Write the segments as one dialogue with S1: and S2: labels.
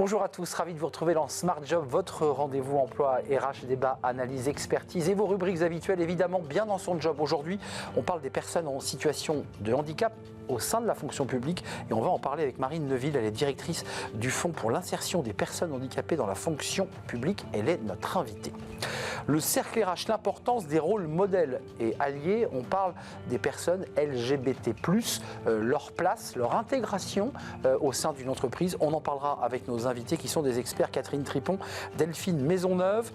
S1: Bonjour à tous, ravi de vous retrouver dans Smart Job, votre rendez-vous emploi, RH, débat, analyse, expertise et vos rubriques habituelles, évidemment, bien dans son job. Aujourd'hui, on parle des personnes en situation de handicap au sein de la fonction publique et on va en parler avec Marine Neuville, elle est directrice du Fonds pour l'insertion des personnes handicapées dans la fonction publique. Elle est notre invitée. Le cercle RH, l'importance des rôles modèles et alliés, on parle des personnes LGBT+, leur place, leur intégration au sein d'une entreprise. On en parlera avec nos invités qui sont des experts, Catherine Tripon, Delphine Maisonneuve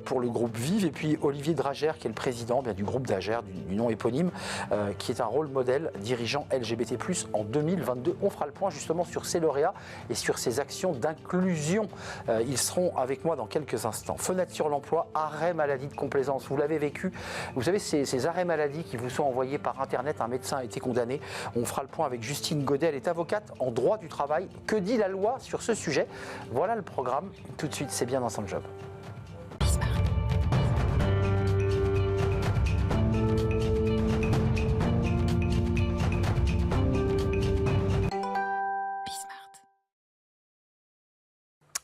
S1: pour le groupe Vive et puis Olivier Dragère qui est le président du groupe d'Agère, du nom éponyme, qui est un rôle modèle dirigeant LGBT+, en 2022. On fera le point justement sur ces lauréats et sur ces actions d'inclusion. Ils seront avec moi dans quelques instants. Fenêtre sur l'emploi, arrêt maladie de complaisance. Vous l'avez vécu. Vous savez, ces arrêts maladie qui vous sont envoyés par Internet, un médecin a été condamné. On fera le point avec Justine Godet, elle est avocate en droit du travail. Que dit la loi sur ce sujet? Voilà le programme. Tout de suite, c'est bien dans son job.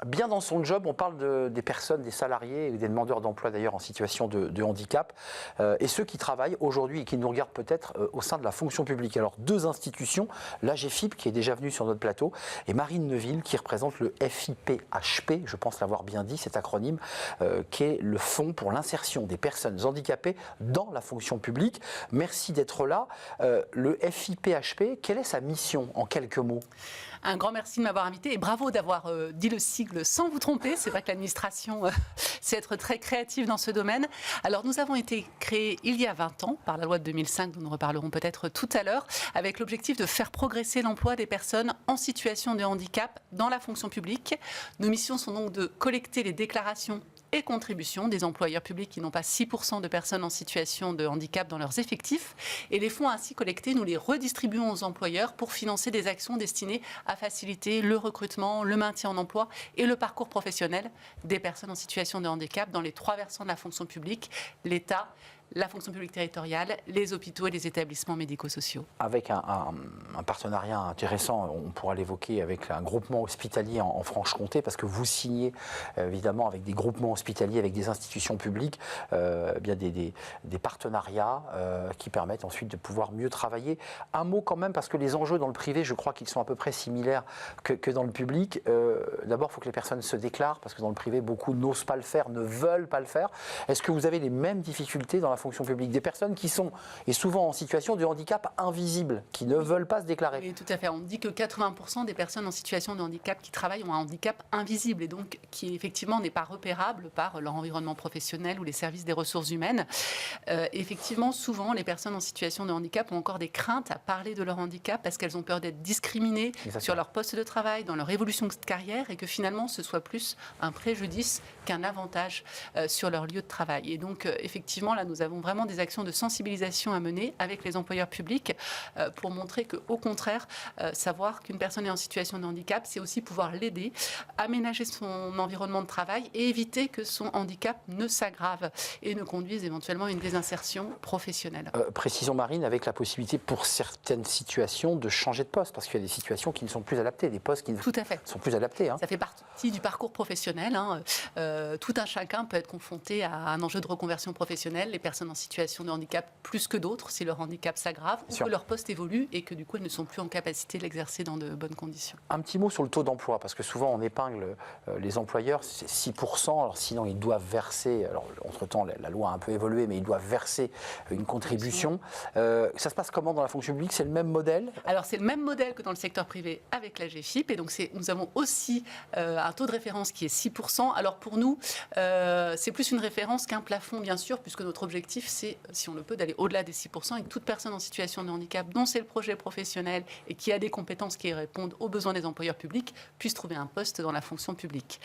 S1: Bien dans son job, on parle des personnes, des salariés et des demandeurs d'emploi d'ailleurs en situation de handicap et ceux qui travaillent aujourd'hui et qui nous regardent peut-être au sein de la fonction publique. Alors deux institutions, l'AGFIP qui est déjà venue sur notre plateau et Marine Neuville qui représente le FIPHP, je pense l'avoir bien dit cet acronyme, qui est le Fonds pour l'insertion des personnes handicapées dans la fonction publique. Merci d'être là. Le FIPHP, quelle est sa mission en quelques mots ?
S2: Un grand merci de m'avoir invité et bravo d'avoir dit le sigle sans vous tromper. C'est vrai que l'administration sait être très créative dans ce domaine. Alors nous avons été créés il y a 20 ans par la loi de 2005 dont nous reparlerons peut-être tout à l'heure avec l'objectif de faire progresser l'emploi des personnes en situation de handicap dans la fonction publique. Nos missions sont donc de collecter les déclarations et contributions des employeurs publics qui n'ont pas 6% de personnes en situation de handicap dans leurs effectifs. Et les fonds ainsi collectés, nous les redistribuons aux employeurs pour financer des actions destinées à faciliter le recrutement, le maintien en emploi et le parcours professionnel des personnes en situation de handicap dans les trois versants de la fonction publique, l'État, la fonction publique territoriale, les hôpitaux et les établissements médico-sociaux.
S1: Avec un partenariat intéressant, on pourra l'évoquer avec un groupement hospitalier en Franche-Comté, parce que vous signez évidemment avec des groupements hospitaliers, avec des institutions publiques, bien des partenariats qui permettent ensuite de pouvoir mieux travailler. Un mot quand même, parce que les enjeux dans le privé, je crois qu'ils sont à peu près similaires que dans le public. D'abord, il faut que les personnes se déclarent, parce que dans le privé, beaucoup n'osent pas le faire, ne veulent pas le faire. Est-ce que vous avez les mêmes difficultés dans la fonction publique, des personnes qui sont et souvent en situation de handicap invisible, qui ne veulent pas se déclarer?
S2: Oui, tout à fait. On dit que 80% des personnes en situation de handicap qui travaillent ont un handicap invisible et donc qui effectivement n'est pas repérable par leur environnement professionnel ou les services des ressources humaines. Effectivement, souvent, les personnes en situation de handicap ont encore des craintes à parler de leur handicap parce qu'elles ont peur d'être discriminées sur leur poste de travail, dans leur évolution de carrière et que finalement, ce soit plus un préjudice qu'un avantage sur leur lieu de travail. Et donc, effectivement, là, nous avons vraiment des actions de sensibilisation à mener avec les employeurs publics pour montrer qu'au contraire, savoir qu'une personne est en situation de handicap, c'est aussi pouvoir l'aider, aménager son environnement de travail et éviter que son handicap ne s'aggrave et ne conduise éventuellement à une désinsertion professionnelle.
S1: Précisons Marine, avec la possibilité pour certaines situations de changer de poste, parce qu'il y a des situations qui ne sont plus adaptées, des postes qui ne sont plus adaptés.
S2: Ça fait partie du parcours professionnel. Tout un chacun peut être confronté à un enjeu de reconversion professionnelle. Les personnes en situation de handicap plus que d'autres, si leur handicap s'aggrave ou que leur poste évolue et que du coup elles ne sont plus en capacité de l'exercer dans de bonnes conditions.
S1: Un petit mot sur le taux d'emploi, parce que souvent on épingle les employeurs, c'est 6%, alors sinon ils doivent verser, alors entre-temps la loi a un peu évolué, mais ils doivent verser une contribution. Ça se passe comment dans la fonction publique? C'est le même modèle?
S2: Alors c'est le même modèle que dans le secteur privé avec la GFIP, et donc nous avons aussi un taux de référence qui est 6%. Alors pour nous, c'est plus une référence qu'un plafond bien sûr, puisque notre objectif c'est, si on le peut, d'aller au-delà des 6% et que toute personne en situation de handicap dont c'est le projet professionnel et qui a des compétences qui répondent aux besoins des employeurs publics puisse trouver un poste dans la fonction publique.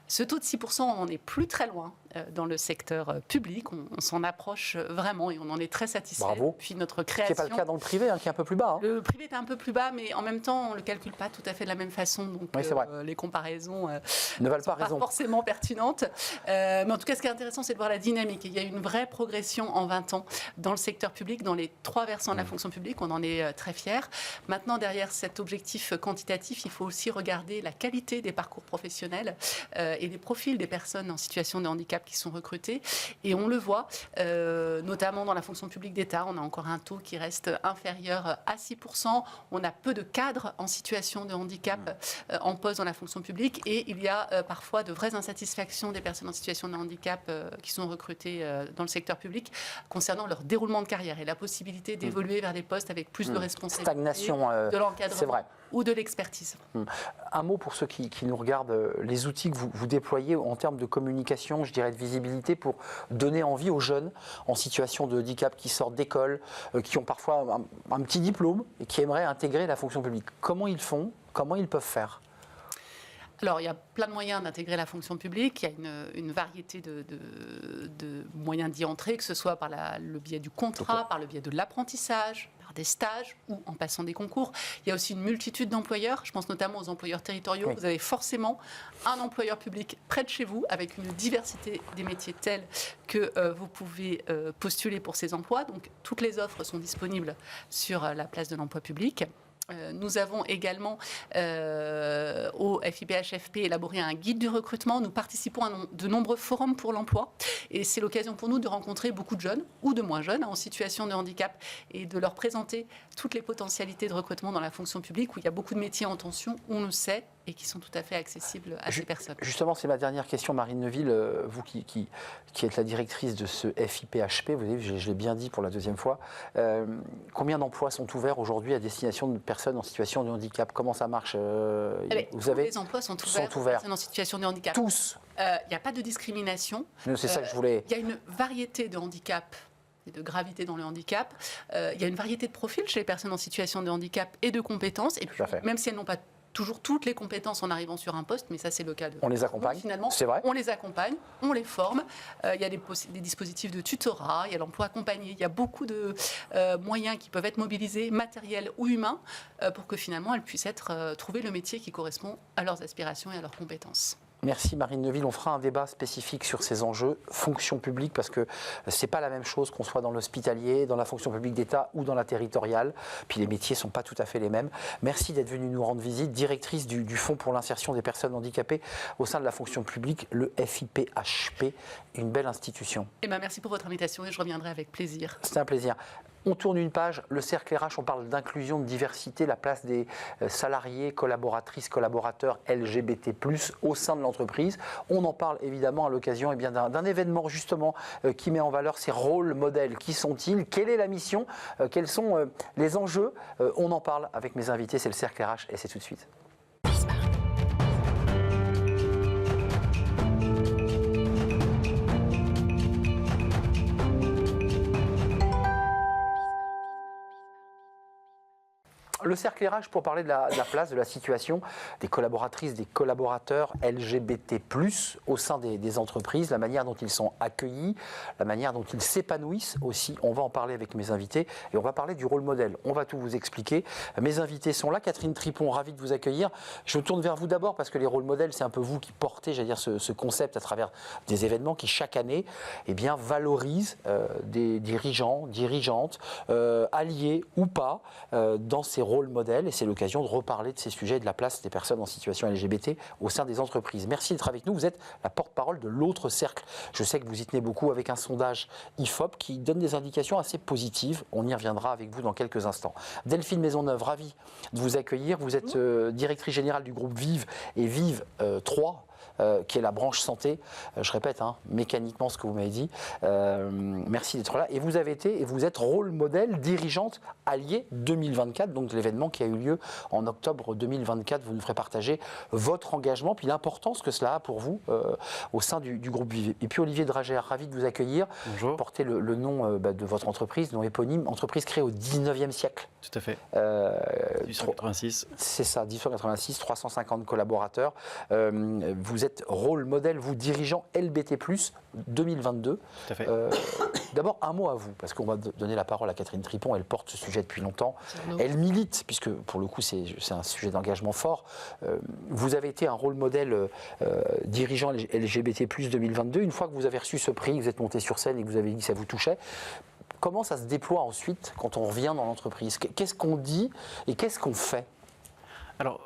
S2: Ce taux de 6%, on n'est plus très loin dans le secteur public. On s'en approche vraiment et on en est très satisfait.
S1: Bravo.
S2: Puis notre création...
S1: Ce n'est pas le cas dans le privé, qui est un peu plus bas.
S2: Le privé est un peu plus bas, mais en même temps, on ne le calcule pas tout à fait de la même façon. Donc
S1: oui, c'est vrai.
S2: Les comparaisons
S1: ne valent pas
S2: raison. Forcément pertinentes. Mais en tout cas, ce qui est intéressant, c'est de voir la dynamique. Il y a une vraie progression progression en 20 ans dans le secteur public, dans les 3 versants de la fonction publique. On en est très fiers. Maintenant, derrière cet objectif quantitatif, il faut aussi regarder la qualité des parcours professionnels et des profils des personnes en situation de handicap qui sont recrutées. Et on le voit, notamment dans la fonction publique d'État, on a encore un taux qui reste inférieur à 6%. On a peu de cadres en situation de handicap en poste dans la fonction publique et il y a parfois de vraies insatisfactions des personnes en situation de handicap qui sont recrutées dans le secteur public concernant leur déroulement de carrière et la possibilité d'évoluer vers des postes avec plus de responsabilités,
S1: stagnation,
S2: de l'encadrement ou de l'expertise.
S1: Un mot pour ceux qui nous regardent, les outils que vous déployez en termes de communication, je dirais de visibilité, pour donner envie aux jeunes en situation de handicap qui sortent d'école, qui ont parfois un petit diplôme et qui aimeraient intégrer la fonction publique. Comment ils font? Comment ils peuvent faire?
S2: Alors, il y a plein de moyens d'intégrer la fonction publique. Il y a une variété de moyens d'y entrer, que ce soit par le biais du contrat, par le biais de l'apprentissage, par des stages ou en passant des concours. Il y a aussi une multitude d'employeurs. Je pense notamment aux employeurs territoriaux. Oui. Vous avez forcément un employeur public près de chez vous avec une diversité des métiers telle que vous pouvez postuler pour ces emplois. Donc, toutes les offres sont disponibles sur la place de l'emploi public. Nous avons également au FIPHFP élaboré un guide du recrutement. Nous participons à de nombreux forums pour l'emploi et c'est l'occasion pour nous de rencontrer beaucoup de jeunes ou de moins jeunes en situation de handicap et de leur présenter toutes les potentialités de recrutement dans la fonction publique où il y a beaucoup de métiers en tension, on le sait, et qui sont tout à fait accessibles à ces personnes.
S1: Justement, c'est ma dernière question, Marine Neuville. Vous qui êtes la directrice de ce FIPHP, vous avez, je l'ai bien dit pour la deuxième fois, combien d'emplois sont ouverts aujourd'hui à destination de personnes en situation de handicap? Comment ça marche?
S2: Tous les emplois sont ouverts aux personnes en situation de handicap.
S1: Tous?
S2: Il n'y a pas de discrimination.
S1: C'est ça que je voulais...
S2: Il y a une variété de handicap et de gravité dans le handicap. Il y a une variété de profils chez les personnes en situation de handicap et de compétences. Et puis, même si elles n'ont pas toujours toutes les compétences en arrivant sur un poste, mais ça c'est le cas de...
S1: On les accompagne,
S2: finalement,
S1: c'est vrai.
S2: On les accompagne, on les forme. Il y a des dispositifs de tutorat, il y a l'emploi accompagné, il y a beaucoup de moyens qui peuvent être mobilisés, matériels ou humains, pour que finalement elles puissent trouver le métier qui correspond à leurs aspirations et à leurs compétences.
S1: Merci Marine Neuville. On fera un débat spécifique sur ces enjeux fonction publique parce que c'est pas la même chose qu'on soit dans l'hospitalier, dans la fonction publique d'État ou dans la territoriale. Puis les métiers sont pas tout à fait les mêmes. Merci d'être venue nous rendre visite, directrice du Fonds pour l'insertion des personnes handicapées au sein de la fonction publique, le FIPHP, une belle institution.
S2: Merci pour votre invitation et je reviendrai avec plaisir.
S1: C'est un plaisir. On tourne une page, le cercle RH, on parle d'inclusion, de diversité, la place des salariés, collaboratrices, collaborateurs LGBT+, au sein de l'entreprise. On en parle évidemment à l'occasion d'un événement justement qui met en valeur ces rôles modèles. Qui sont-ils? Quelle est la mission? Quels sont les enjeux? On en parle avec mes invités, c'est le cercle RH et c'est tout de suite. Le cercle RH pour parler de la place, de la situation des collaboratrices, des collaborateurs LGBT+, au sein des entreprises, la manière dont ils sont accueillis, la manière dont ils s'épanouissent aussi. On va en parler avec mes invités et on va parler du rôle modèle. On va tout vous expliquer. Mes invités sont là. Catherine Tripon, ravie de vous accueillir. Je me tourne vers vous d'abord parce que les rôles modèles, c'est un peu vous qui portez, j'allais dire, ce concept à travers des événements qui, chaque année, valorisent des dirigeants, dirigeantes, alliés ou pas, dans ces rôle modèle et c'est l'occasion de reparler de ces sujets et de la place des personnes en situation LGBT au sein des entreprises. Merci d'être avec nous. Vous êtes la porte-parole de l'autre cercle. Je sais que vous y tenez beaucoup avec un sondage IFOP qui donne des indications assez positives. On y reviendra avec vous dans quelques instants. Delphine Maisonneuve, ravie de vous accueillir. Vous êtes directrice générale du groupe Vive et Vive 3. Qui est la branche santé, je répète mécaniquement ce que vous m'avez dit, merci d'être là, et vous avez été, et vous êtes rôle modèle, dirigeante alliée 2024, donc l'événement qui a eu lieu en octobre 2024, vous nous ferez partager votre engagement, puis l'importance que cela a pour vous au sein du groupe Vive. Et puis Olivier Dragère, ravi de vous accueillir.
S3: Bonjour.
S1: Portez le nom de votre entreprise, nom éponyme, entreprise créée au 19e siècle.
S3: Tout à fait. 1886.
S1: C'est ça, 1886, 350 collaborateurs. Vous êtes êtes rôle modèle, vous dirigeant LBT+, 2022.
S3: Tout à fait.
S1: D'abord, un mot à vous, parce qu'on va donner la parole à Catherine Tripon. Elle porte ce sujet depuis longtemps. Elle milite, puisque pour le coup, c'est un sujet d'engagement fort. Vous avez été un rôle modèle dirigeant LGBT+, 2022. Une fois que vous avez reçu ce prix, que vous êtes monté sur scène et que vous avez dit que ça vous touchait, comment ça se déploie ensuite quand on revient dans l'entreprise? Qu'est-ce qu'on dit et qu'est-ce qu'on fait?
S3: Alors,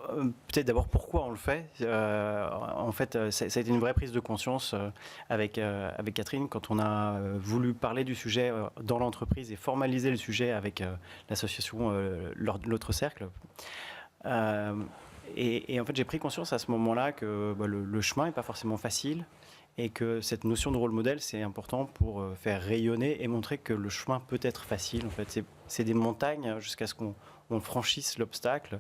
S3: peut-être d'abord pourquoi on le fait. En fait, ça a été une vraie prise de conscience avec Catherine quand on a voulu parler du sujet dans l'entreprise et formaliser le sujet avec l'association L'Autre Cercle. Et en fait, j'ai pris conscience à ce moment-là que le chemin n'est pas forcément facile et que cette notion de rôle modèle, c'est important pour faire rayonner et montrer que le chemin peut être facile. En fait, c'est des montagnes jusqu'à ce qu'on franchisse l'obstacle,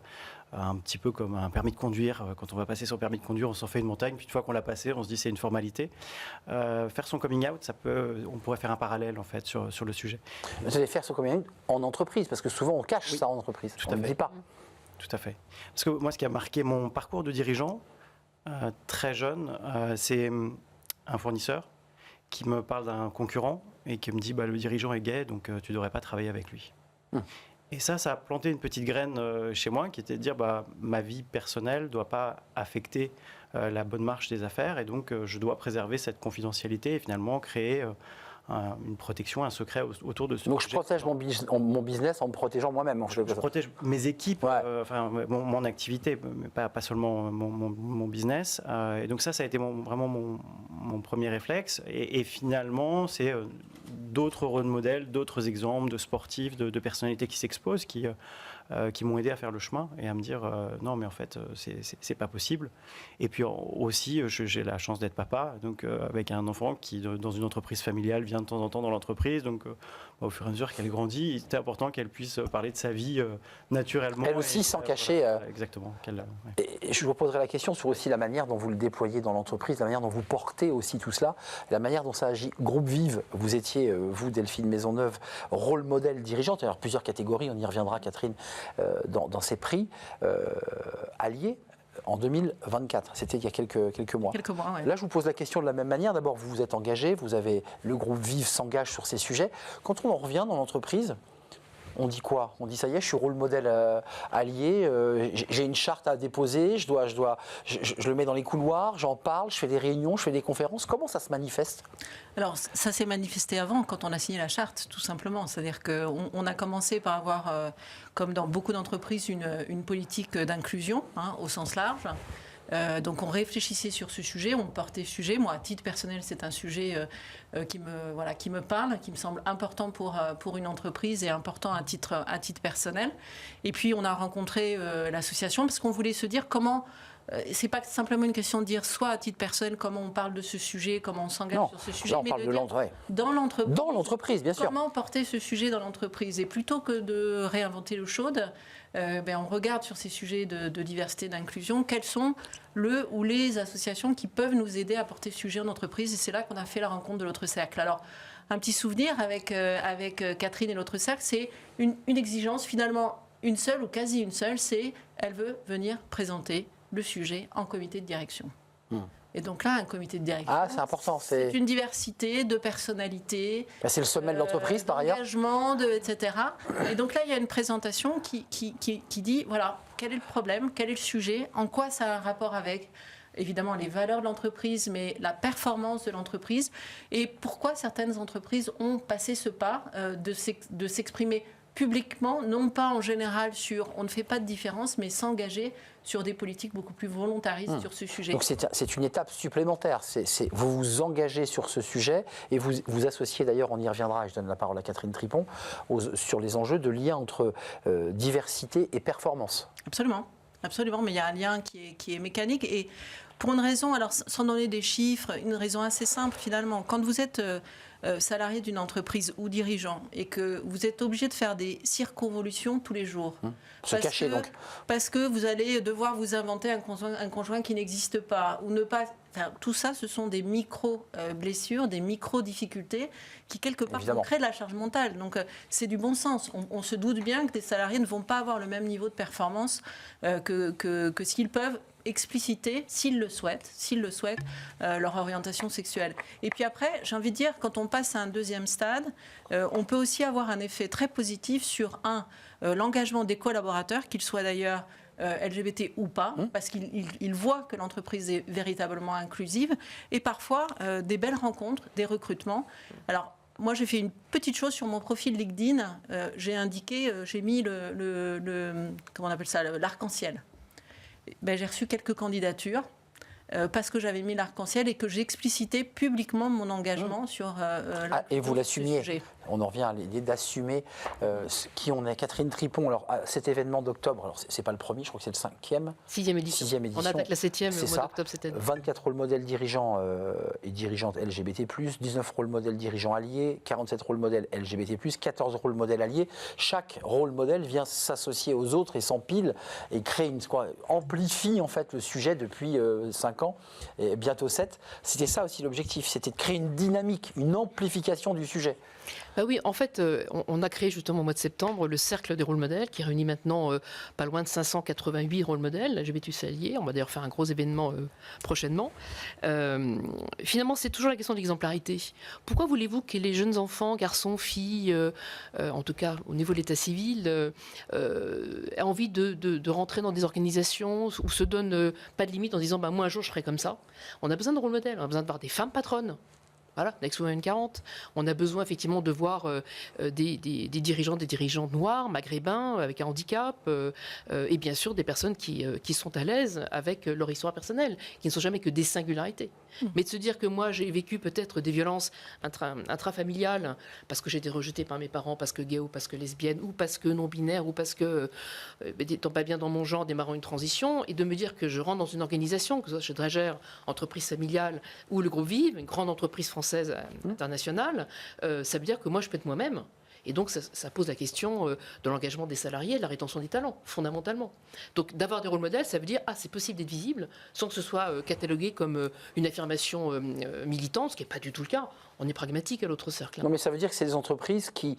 S3: un petit peu comme un permis de conduire. Quand on va passer son permis de conduire, on s'en fait une montagne, puis une fois qu'on l'a passé, on se dit c'est une formalité. Faire son coming out, on pourrait faire un parallèle en fait sur le sujet.
S1: Vous allez faire son coming out en entreprise, parce que souvent on cache ça en entreprise, on ne le dit pas.
S3: Tout à fait. Parce que moi, ce qui a marqué mon parcours de dirigeant, très jeune, c'est un fournisseur qui me parle d'un concurrent et qui me dit le dirigeant est gay, donc tu ne devrais pas travailler avec lui. Et ça a planté une petite graine chez moi qui était de dire ma vie personnelle ne doit pas affecter la bonne marche des affaires et donc je dois préserver cette confidentialité et finalement créer une protection, un secret autour de ce
S1: Donc je protège mon business en me protégeant moi-même.
S3: Je protège mes équipes, mon activité, mais pas seulement mon business. Et donc ça a été vraiment mon premier réflexe. Et finalement, c'est d'autres rôles modèles, d'autres exemples de sportifs, de personnalités qui s'exposent, qui m'ont aidé à faire le chemin et à me dire non mais en fait c'est pas possible. Et puis aussi j'ai la chance d'être papa, donc avec un enfant qui dans une entreprise familiale vient de temps en temps dans l'entreprise, donc au fur et à mesure qu'elle grandit, il était important qu'elle puisse parler de sa vie naturellement.
S1: Elle aussi sans cacher.
S3: Exactement.
S1: Et je vous poserai la question sur aussi la manière dont vous le déployez dans l'entreprise, la manière dont vous portez aussi tout cela, la manière dont ça agit. Groupe Vive, vous étiez, vous Delphine Maisonneuve, rôle modèle dirigeante, alors plusieurs catégories, on y reviendra Catherine, dans ces prix alliés en 2024. C'était il y a quelques mois.
S2: Ouais.
S1: Là, je vous pose la question de la même manière. D'abord, vous vous êtes engagé, le groupe Vive s'engage sur ces sujets. Quand on en revient dans l'entreprise, on dit quoi? On dit ça y est, je suis rôle modèle allié, j'ai une charte à déposer, je le mets dans les couloirs, j'en parle, je fais des réunions, je fais des conférences. Comment ça se manifeste?
S4: Alors, ça s'est manifesté avant, quand on a signé la charte, tout simplement. C'est-à-dire qu'on a commencé par avoir, comme dans beaucoup d'entreprises, une politique d'inclusion, au sens large. Donc on réfléchissait sur ce sujet, on portait ce sujet. Moi, à titre personnel, c'est un sujet qui me parle, qui me semble important pour une entreprise et important à titre personnel. Et puis on a rencontré l'association parce qu'on voulait se dire comment... c'est pas simplement une question de dire soit à titre personnel comment on parle de ce sujet, comment on s'engage sur ce sujet,
S1: là on
S4: mais
S1: parle
S4: de
S1: de
S4: dire dans l'entreprise,
S1: bien sûr.
S4: Comment porter ce sujet dans l'entreprise. Et plutôt que de réinventer l'eau chaude, on regarde sur ces sujets de diversité, d'inclusion, quelles sont le ou les associations qui peuvent nous aider à porter ce sujet en entreprise. Et c'est là qu'on a fait la rencontre de l'Autre Cercle. Alors, un petit souvenir avec Catherine et l'Autre Cercle, c'est une exigence, finalement, une seule ou quasi une seule, c'est elle veut venir présenter le sujet en comité de direction. Et donc là, un comité de direction,
S1: c'est important.
S4: C'est une diversité de personnalités.
S1: C'est le sommet de l'entreprise, par ailleurs.
S4: D'engagement, etc. Et donc là, il y a une présentation qui dit, voilà, quel est le problème, quel est le sujet, en quoi ça a un rapport avec, évidemment, les valeurs de l'entreprise, mais la performance de l'entreprise, et pourquoi certaines entreprises ont passé ce pas de s'exprimer publiquement, non pas en général sur on ne fait pas de différence, mais s'engager sur des politiques beaucoup plus volontaristes sur ce sujet.
S1: Donc c'est une étape supplémentaire. Vous vous engagez sur ce sujet et vous associez d'ailleurs, on y reviendra, et je donne la parole à Catherine Tripon, sur les enjeux de lien entre diversité et performance.
S4: Absolument, mais il y a un lien qui est mécanique et pour une raison, alors sans donner des chiffres, une raison assez simple finalement. Quand vous êtes salarié d'une entreprise ou dirigeant et que vous êtes obligé de faire des circonvolutions tous les jours.
S1: Se cacher donc.
S4: Parce que vous allez devoir vous inventer un conjoint qui n'existe pas ou ne pas... Enfin, tout ça, ce sont des micro-blessures, des micro-difficultés qui, quelque part, créent de la charge mentale. Donc, c'est du bon sens. On se doute bien que des salariés ne vont pas avoir le même niveau de performance que ce qu'ils peuvent expliciter, s'ils le souhaitent, leur orientation sexuelle. Et puis après, j'ai envie de dire, quand on passe à un deuxième stade, on peut aussi avoir un effet très positif sur, l'engagement des collaborateurs, qu'ils soient d'ailleurs LGBT ou pas, parce qu'ils voient que l'entreprise est véritablement inclusive, et parfois des belles rencontres, des recrutements. Alors, moi, j'ai fait une petite chose sur mon profil LinkedIn. J'ai mis comment on appelle ça, l'arc-en-ciel. J'ai reçu quelques candidatures parce que j'avais mis l'arc-en-ciel et que j'ai explicité publiquement mon engagement sur
S1: et vous l'assumiez.
S4: sujet.
S1: On en revient à l'idée d'assumer qui on est. Catherine Tripon, alors cet événement d'octobre, alors c'est pas le premier, je crois que c'est le 5e.
S5: 6e édition. On attaque la 7e au mois d'octobre cette année.
S1: 24 rôles modèles dirigeants et dirigeantes LGBT+, 19 rôles modèles dirigeants alliés, 47 rôles modèles LGBT+, 14 rôles modèles alliés. Chaque rôle modèle vient s'associer aux autres et s'empile et amplifie en fait le sujet depuis 5 ans et bientôt 7. C'était ça aussi l'objectif, c'était de créer une dynamique, une amplification du sujet.
S5: Bah oui, en fait, on a créé justement au mois de septembre le Cercle des rôles modèles qui réunit maintenant pas loin de 588 rôles modèles LGBT+ alliés. On va d'ailleurs faire un gros événement prochainement. Finalement, c'est toujours la question de l'exemplarité. Pourquoi voulez-vous que les jeunes enfants, garçons, filles, en tout cas au niveau de l'état civil, aient envie de rentrer dans des organisations où se donnent pas de limite en disant moi un jour je ferai comme ça. On a besoin de rôles modèles, on a besoin de voir des femmes patronnes. Voilà, Next Women 40. On a besoin effectivement de voir des dirigeants, des dirigeantes noirs, maghrébins, avec un handicap, et bien sûr des personnes qui sont à l'aise avec leur histoire personnelle, qui ne sont jamais que des singularités. Mais de se dire que moi j'ai vécu peut-être des violences intrafamiliales parce que j'ai été rejetée par mes parents, parce que gay ou parce que lesbienne, ou parce que non-binaire, ou parce que n'étant pas bien dans mon genre, démarrant une transition, et de me dire que je rentre dans une organisation, que ce soit chez Dräger, entreprise familiale, ou le groupe Vive, une grande entreprise française internationale, ça veut dire que moi je peux être moi-même. Et donc ça pose la question de l'engagement des salariés, de la rétention des talents, fondamentalement. Donc d'avoir des rôles modèles, ça veut dire c'est possible d'être visible sans que ce soit catalogué comme une affirmation militante, ce qui n'est pas du tout le cas. On est pragmatique à l'autre cercle.
S1: Non mais ça veut dire que c'est des entreprises qui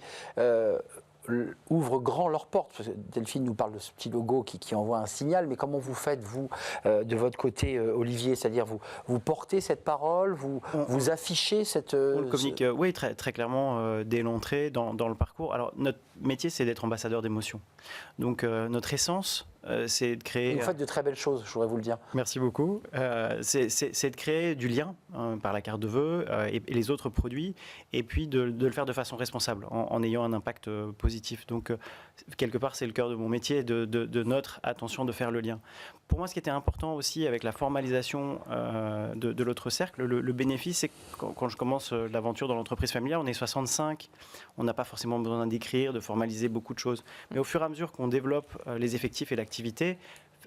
S1: ouvrent grand leurs portes. Delphine nous parle de ce petit logo qui envoie un signal, mais comment vous faites, vous, de votre côté, Olivier? C'est-à-dire, vous portez cette parole, vous affichez cette...
S3: On le communique, oui, très, très clairement, dès l'entrée, dans le parcours. Alors, notre métier, c'est d'être ambassadeur d'émotion. Donc, notre essence, c'est de créer...
S1: Vous faites de très belles choses, je voudrais vous le dire.
S3: Merci beaucoup. C'est de créer du lien par la carte de vœux et les autres produits, et puis de le faire de façon responsable, en ayant un impact positif. Donc, quelque part, c'est le cœur de mon métier, de notre attention de faire le lien. Pour moi, ce qui était important aussi avec la formalisation de l'autre cercle, le bénéfice, c'est que quand je commence l'aventure dans l'entreprise familiale, on est 65, on n'a pas forcément besoin d'écrire, de formaliser beaucoup de choses. Mais au fur et à mesure qu'on développe les effectifs et l'activité,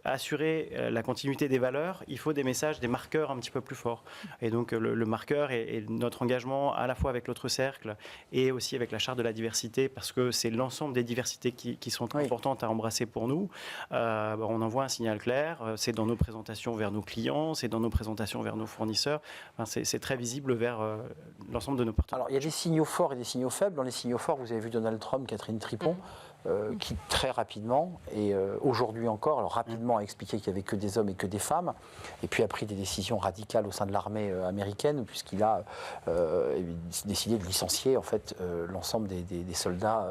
S3: assurer la continuité des valeurs, il faut des messages, des marqueurs un petit peu plus forts. Et donc le marqueur est notre engagement à la fois avec l'autre cercle et aussi avec la charte de la diversité, parce que c'est l'ensemble des diversités qui sont importantes à embrasser pour nous. On envoie un signal clair, c'est dans nos présentations vers nos clients, c'est dans nos présentations vers nos fournisseurs, c'est très visible vers l'ensemble de nos partenaires.
S1: Alors il y a des signaux forts et des signaux faibles. Dans les signaux forts, vous avez vu Donald Trump, Catherine Tripon, qui très rapidement, et aujourd'hui encore, alors rapidement a expliqué qu'il n'y avait que des hommes et que des femmes, et puis a pris des décisions radicales au sein de l'armée américaine, puisqu'il a décidé de licencier en fait l'ensemble des soldats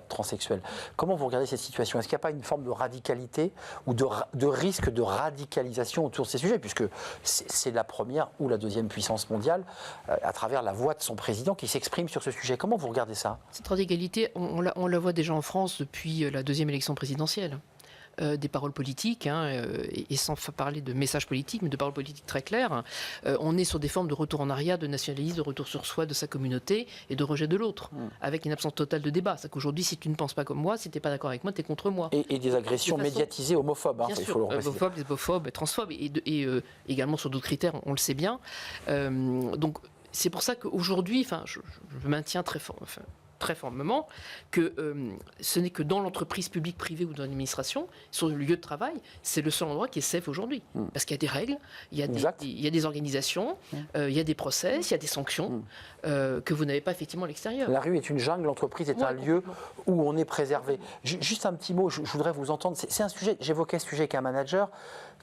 S1: transsexuels. Comment vous regardez cette situation? Est-ce qu'il n'y a pas une forme de radicalité ou de risque de radicalisation autour de ces sujets, puisque c'est la première ou la deuxième puissance mondiale à travers la voix de son président qui s'exprime sur ce sujet? Comment vous regardez ça?
S5: Cette radicalité, on la voit déjà en France depuis la deuxième élection présidentielle. Des paroles politiques, et sans parler de messages politiques, mais de paroles politiques très claires. On est sur des formes de retour en arrière, de nationalisme, de retour sur soi, de sa communauté et de rejet de l'autre, avec une absence totale de débat. C'est qu'aujourd'hui, si tu ne penses pas comme moi, si tu n'es pas d'accord avec moi, tu es contre moi.
S1: Et des agressions médiatisées homophobes,
S5: il faut le préciser. Homophobes, lesbophobes, transphobes, et également sur d'autres critères, on le sait bien. Donc, c'est pour ça qu'aujourd'hui, je maintiens très fort... très fermement que ce n'est que dans l'entreprise publique, privée ou dans l'administration, sur le lieu de travail, c'est le seul endroit qui est safe aujourd'hui. Parce qu'il y a des règles, il y a des organisations, il y a des process, il y a des sanctions que vous n'avez pas effectivement à l'extérieur.
S1: La rue est une jungle, l'entreprise est un lieu où on est préservé. Juste un petit mot, je voudrais vous entendre. C'est un sujet, j'évoquais ce sujet avec un manager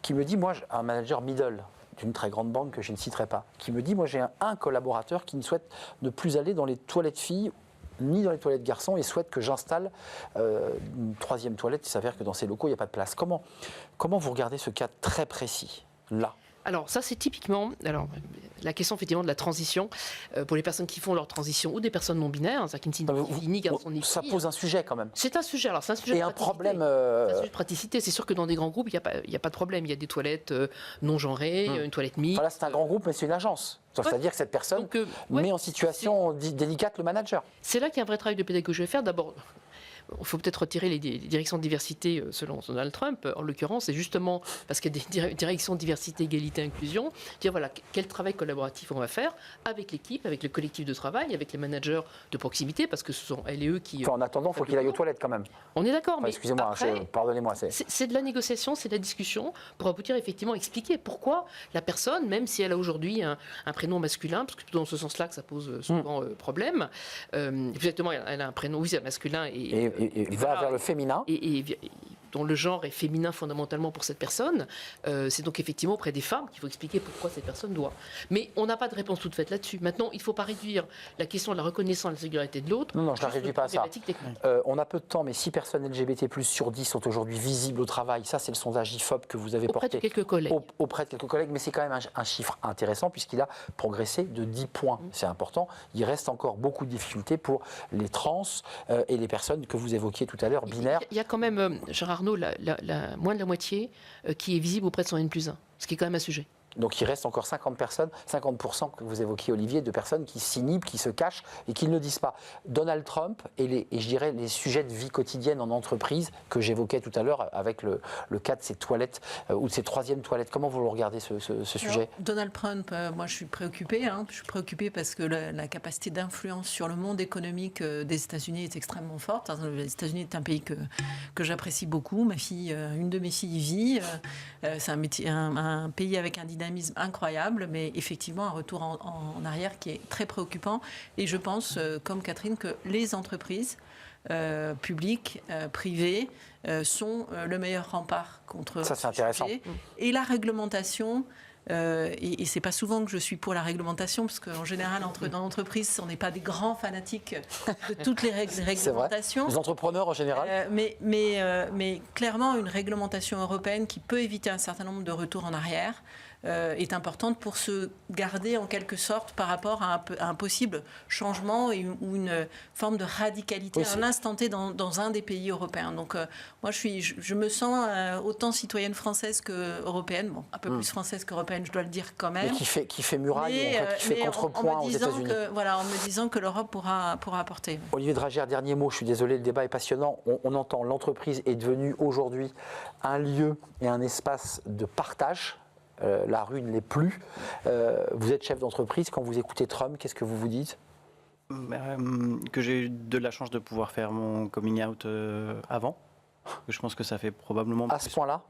S1: qui me dit, moi, un manager middle, d'une très grande banque que je ne citerai pas, qui me dit, moi j'ai un collaborateur qui ne souhaite ne plus aller dans les toilettes filles ni dans les toilettes garçons et souhaite que j'installe une troisième toilette. Il s'avère que dans ces locaux, il n'y a pas de place. Comment vous regardez ce cas très précis, là ?
S5: Alors ça c'est typiquement la question effectivement de la transition pour les personnes qui font leur transition ou des personnes non binaires, c'est-à-dire qui ne signifient ni garçon ni fille.
S1: Ça pose un sujet quand même.
S5: C'est un sujet, alors c'est un sujet
S1: et
S5: de
S1: un
S5: praticité.
S1: Problème.
S5: C'est un sujet de praticité. C'est sûr que dans des grands groupes il n'y a pas de problème. Il y a des toilettes non genrées, une toilette mixte.
S1: Voilà, c'est un grand groupe mais c'est une agence. C'est-à-dire que cette personne met en situation délicate le manager.
S5: C'est là qu'il y a un vrai travail de pédagogie à faire. D'abord, il faut peut-être retirer les directions de diversité selon Donald Trump. En l'occurrence, c'est justement parce qu'il y a des directions de diversité, égalité, inclusion. Dire voilà, quel travail collaboratif on va faire avec l'équipe, avec le collectif de travail, avec les managers de proximité, parce que ce sont elles et eux qui...
S1: En attendant, il faut qu'il aille aux toilettes quand même.
S5: On est d'accord, mais
S1: excusez-moi, pardonnez-moi.
S5: C'est de la négociation, c'est de la discussion pour aboutir effectivement à expliquer pourquoi la personne, même si elle a aujourd'hui un prénom masculin, parce que c'est dans ce sens-là que ça pose souvent problème, exactement, elle a un prénom masculin et
S1: va vers le féminin.
S5: Et dont le genre est féminin fondamentalement pour cette personne, c'est donc effectivement auprès des femmes qu'il faut expliquer pourquoi cette personne doit. Mais on n'a pas de réponse toute faite là-dessus. Maintenant, il ne faut pas réduire la question de la reconnaissance de la singularité de l'autre.
S1: Non, je ne la réduis pas à ça. On a peu de temps, mais 6 personnes LGBT+ sur 10 sont aujourd'hui visibles au travail. Ça, c'est le sondage IFOP que vous avez porté.
S5: Auprès de quelques collègues.
S1: Auprès de quelques collègues, mais c'est quand même un chiffre intéressant puisqu'il a progressé de 10 points. C'est important. Il reste encore beaucoup de difficultés pour les trans et les personnes que vous évoquiez tout à l'heure, binaires.
S5: Il y a quand même, Gérard Arnaud, moins de la moitié qui est visible auprès de son N+1, ce qui est quand même un sujet.
S1: Donc il reste encore 50% que vous évoquiez, Olivier, de personnes qui s'inhibent, qui se cachent et qui ne le disent pas. Donald Trump et je dirais les sujets de vie quotidienne en entreprise que j'évoquais tout à l'heure avec le cas de ces toilettes ou de ces troisièmes toilettes. Comment vous le regardez ce sujet ?
S4: Alors, Donald Trump, moi je suis préoccupée. Je suis préoccupée parce que la capacité d'influence sur le monde économique des États-Unis est extrêmement forte. Les États-Unis est un pays que j'apprécie beaucoup. Ma fille, une de mes filles y vit. C'est un pays avec un dynamisme incroyable, mais effectivement un retour en arrière qui est très préoccupant. Et je pense, comme Catherine, que les entreprises publiques, privées, sont le meilleur rempart contre
S1: ça, c'est intéressant.
S4: Et la réglementation. Et c'est pas souvent que je suis pour la réglementation, parce qu'en général, dans l'entreprise, on n'est pas des grands fanatiques de toutes les réglementations.
S1: Les entrepreneurs en général.
S4: Mais clairement, une réglementation européenne qui peut éviter un certain nombre de retours en arrière est importante pour se garder en quelque sorte par rapport à un possible changement ou une forme de radicalité à un instant T dans un des pays européens. Donc moi, je me sens autant citoyenne française qu'européenne, bon, un peu plus française qu'européenne, je dois le dire quand même.
S1: Mais qui fait muraille, qui fait contrepoint aux États-Unis.
S4: En me disant que l'Europe pourra apporter.
S1: Olivier Dragère, dernier mot, je suis désolé, le débat est passionnant. On entend, l'entreprise est devenue aujourd'hui un lieu et un espace de partage. La rue ne l'est plus. Vous êtes chef d'entreprise, quand vous écoutez Trump, qu'est-ce que vous vous dites ?
S3: Que j'ai eu de la chance de pouvoir faire mon coming out avant. Je pense que ça fait probablement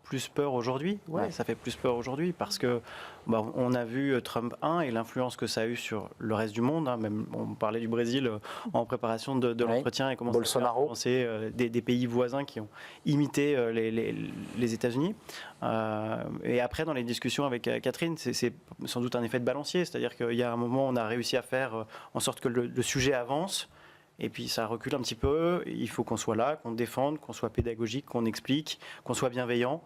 S3: plus peur aujourd'hui. Ouais, ça fait plus peur aujourd'hui parce que on a vu Trump 1 et l'influence que ça a eu sur le reste du monde. Même on parlait du Brésil en préparation de l'entretien et comment
S1: Bolsonaro.
S3: ça a influencé des pays voisins qui ont imité les États-Unis. Et après, dans les discussions avec Catherine, c'est sans doute un effet de balancier. C'est-à-dire qu'il y a un moment, on a réussi à faire en sorte que le sujet avance. Et puis ça recule un petit peu, il faut qu'on soit là, qu'on défende, qu'on soit pédagogique, qu'on explique, qu'on soit bienveillant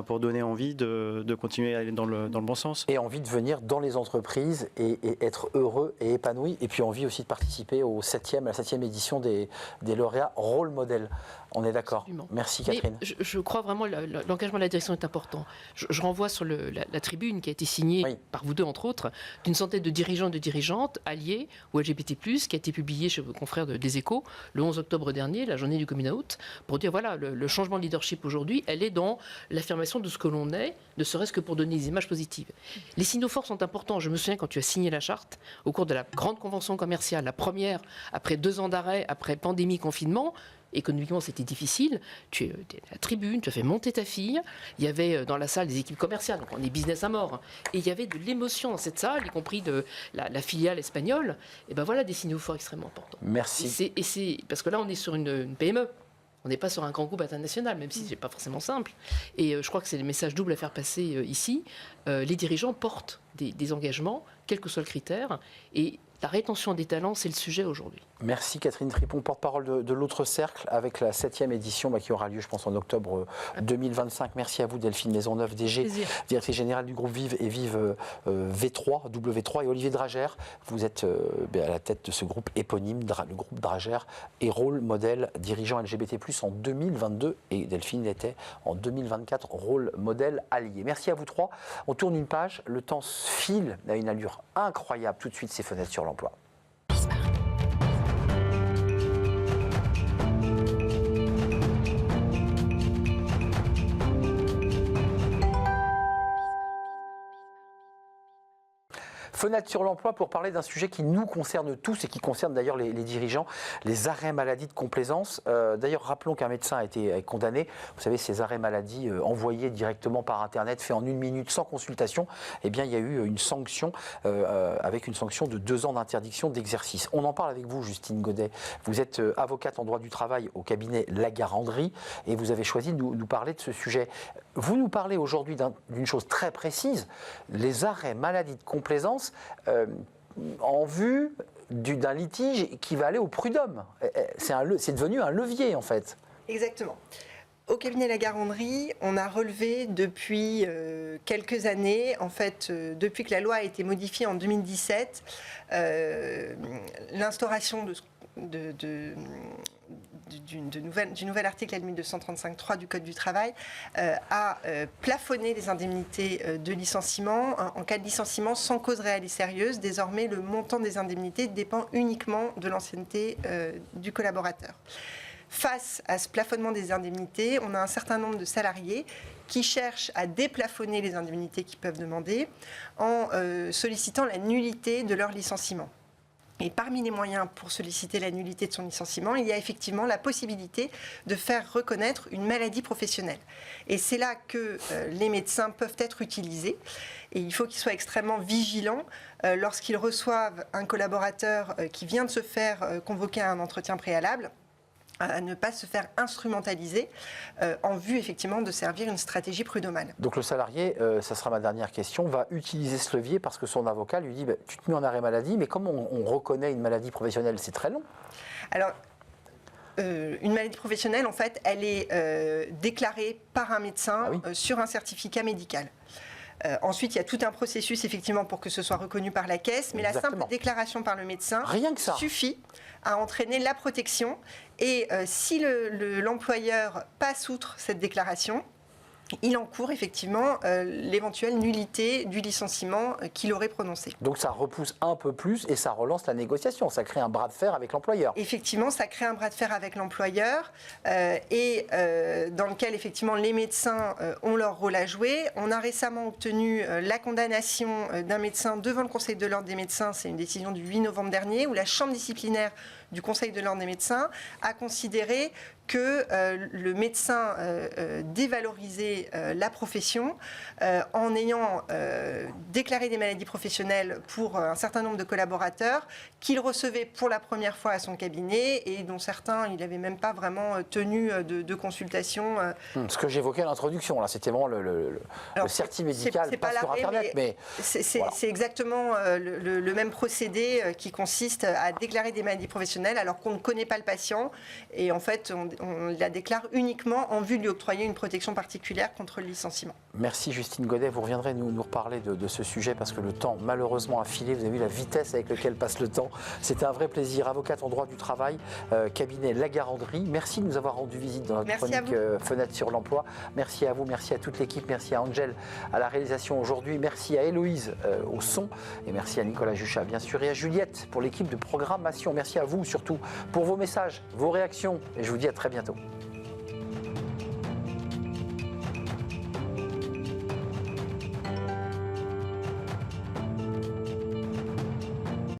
S3: pour donner envie de continuer à aller dans le bon sens.
S1: Et envie de venir dans les entreprises et être heureux et épanoui. Et puis envie aussi de participer à la 7e édition des lauréats Rôle Modèle. On est d'accord.
S5: Absolument.
S1: Merci Catherine.
S5: Mais je crois vraiment que l'engagement de la direction est important. Je renvoie sur la tribune qui a été signée par vous deux, entre autres, d'une centaine de dirigeants et de dirigeantes alliés ou LGBT+, qui a été publiée chez vos confrères confrères des Échos, le 11 octobre dernier, la journée du coming out, pour dire voilà, le changement de leadership aujourd'hui, elle est dans l'affirmation de ce que l'on est, ne serait-ce que pour donner des images positives. Les signaux forts sont importants. Je me souviens quand tu as signé la charte, au cours de la grande convention commerciale, la première, après 2 ans d'arrêt, après pandémie, confinement, économiquement c'était difficile, tu étais à la tribune, tu as fait monter ta fille, il y avait dans la salle des équipes commerciales, donc on est business à mort, et il y avait de l'émotion dans cette salle, y compris de la filiale espagnole, et ben voilà des signaux forts extrêmement importants.
S1: Merci.
S5: Et c'est parce que là on est sur une PME. On n'est pas sur un grand groupe international, même si ce n'est pas forcément simple. Et je crois que c'est le message double à faire passer ici. Les dirigeants portent des engagements, quel que soit le critère, et la rétention des talents, c'est le sujet aujourd'hui.
S1: Merci Catherine Tripon, porte-parole de l'autre cercle, avec la 7e édition qui aura lieu, je pense, en octobre 2025. Merci à vous Delphine Maisonneuve, DG, directrice générale du groupe Vive et Vive V3, W3, et Olivier Dragère. Vous êtes à la tête de ce groupe éponyme, le groupe Dragère, et rôle modèle dirigeant LGBT+, en 2022, et Delphine était en 2024, rôle modèle allié. Merci à vous trois. On tourne une page, le temps file à une allure incroyable. Tout de suite, ces fenêtres sur l'emploi. Fenêtre sur l'emploi pour parler d'un sujet qui nous concerne tous et qui concerne d'ailleurs les dirigeants, les arrêts maladie de complaisance. D'ailleurs, rappelons qu'un médecin a été condamné. Vous savez, ces arrêts maladie envoyés directement par Internet, faits en 1 minute sans consultation, eh bien, il y a eu une sanction avec une sanction de 2 ans d'interdiction d'exercice. On en parle avec vous, Justine Godet. Vous êtes avocate en droit du travail au cabinet Lagarandrie et vous avez choisi de nous parler de ce sujet. Vous nous parlez aujourd'hui d'une chose très précise, les arrêts maladie de complaisance en vue d'un litige qui va aller au prud'homme. C'est devenu un levier en fait.
S6: Exactement. Au cabinet Lagarandrie, on a relevé depuis quelques années, en fait, depuis que la loi a été modifiée en 2017, l'instauration du nouvel article L 1235.3 du Code du travail a plafonné les indemnités de licenciement. En cas de licenciement sans cause réelle et sérieuse, désormais le montant des indemnités dépend uniquement de l'ancienneté du collaborateur. Face à ce plafonnement des indemnités, on a un certain nombre de salariés qui cherchent à déplafonner les indemnités qu'ils peuvent demander en sollicitant la nullité de leur licenciement. Et parmi les moyens pour solliciter la nullité de son licenciement, il y a effectivement la possibilité de faire reconnaître une maladie professionnelle. Et c'est là que les médecins peuvent être utilisés. Et il faut qu'ils soient extrêmement vigilants lorsqu'ils reçoivent un collaborateur qui vient de se faire convoquer à un entretien préalable, à ne pas se faire instrumentaliser en vue effectivement de servir une stratégie prud'homale.
S1: Donc le salarié, ça sera ma dernière question, va utiliser ce levier parce que son avocat lui dit tu te mets en arrêt maladie, mais comment on reconnaît une maladie professionnelle? C'est très long.
S6: Alors, une maladie professionnelle, en fait, elle est déclarée par un médecin sur un certificat médical. Ensuite, il y a tout un processus effectivement pour que ce soit reconnu par la caisse, mais Exactement. La simple déclaration par le médecin suffit à entraîner la protection. Et si l'employeur passe outre cette déclaration, il encourt effectivement l'éventuelle nullité du licenciement qu'il aurait prononcé.
S1: Donc ça repousse un peu plus et ça relance la négociation, ça crée un bras de fer avec l'employeur.
S6: Effectivement, ça crée un bras de fer avec l'employeur et dans lequel effectivement les médecins ont leur rôle à jouer. On a récemment obtenu la condamnation d'un médecin devant le Conseil de l'Ordre des médecins, c'est une décision du 8 novembre dernier, où la Chambre disciplinaire du Conseil de l'Ordre des médecins a considéré que le médecin dévalorisait la profession en ayant déclaré des maladies professionnelles pour un certain nombre de collaborateurs qu'il recevait pour la première fois à son cabinet et dont certains, il n'avait même pas vraiment tenu de consultation.
S1: Ce que j'évoquais à l'introduction, là, c'était vraiment le certi médical, pas sur Internet. Mais
S6: c'est exactement le même procédé qui consiste à déclarer des maladies professionnelles alors qu'on ne connaît pas le patient et en fait on la déclare uniquement en vue de lui octroyer une protection particulière contre le licenciement.
S1: Merci Justine Godet, vous reviendrez nous reparler de ce sujet parce que le temps malheureusement a filé, vous avez vu la vitesse avec laquelle passe le temps. C'était un vrai plaisir, avocate en droit du travail, cabinet Lagarandrie. Merci de nous avoir rendu visite dans notre chronique Fenêtre sur l'emploi. Merci à vous, merci à toute l'équipe, merci à Angel à la réalisation aujourd'hui, merci à Héloïse au son et merci à Nicolas Juchat bien sûr et à Juliette pour l'équipe de programmation. Merci à vous surtout pour vos messages, vos réactions. Et je vous dis à très bientôt.